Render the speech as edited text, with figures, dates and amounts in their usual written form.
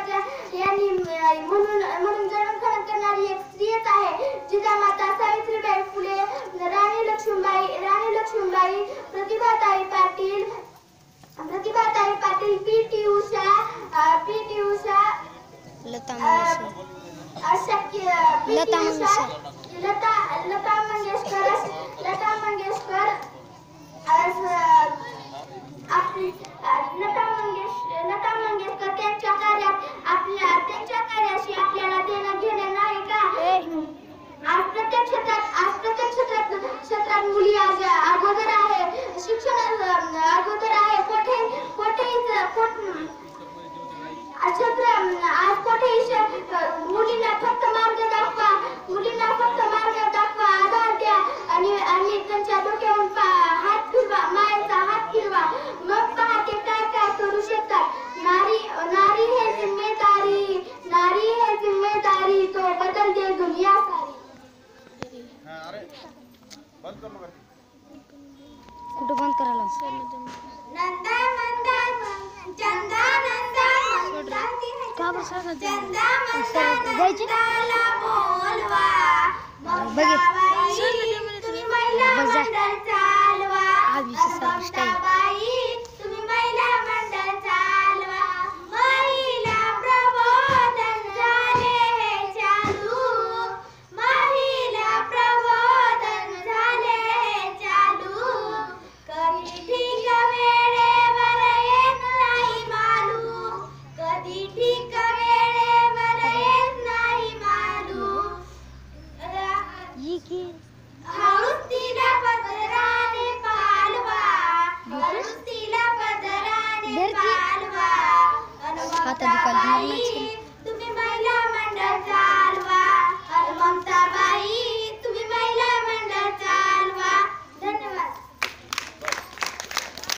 यांनी म्हणून जन्मग्रहण करणारी एक स्त्रीच आहे. जिजामाता सावित्रीबाई फुले, राणी लक्ष्मीबाई, प्रतिभाताई पाटील, पी.टी. उषा, लता मंगेशकर त्यांच्या कार्याशी आपल्याला देणं घेणं नाही का? आज प्रत्येक क्षेत्रात मुली अगोदर आहे, शिक्षण अगोदर आहे. मुलींना फक्त मार्ग दाखवा, आधार द्या आणि त्यांच्या डोक्यावरून हात फिरवा, मायेचा हात फिरवा. मग पहा ते काय करू शकतात. नारी है जिम्मेदारी, तो बदल दे दुनिया सारी. कुठं बंद करायला? नंदा मंदा चंदा नंदा का बरं जायची बोलवा तुम्ही महिला मंडळ चालवा. तुम्ही महिला मंडळ चालवा. महिला प्रबोधन झाले हे चालू, महिला प्रबोधन झाले हे चालू. कधी ठीक वेळेवर येत नाही मालू, कधी ठीक वेळेवर येत नाही मालू. हळूच तिला पदराने पालवा, हळूच तिला पदराने पालवा. अनुभव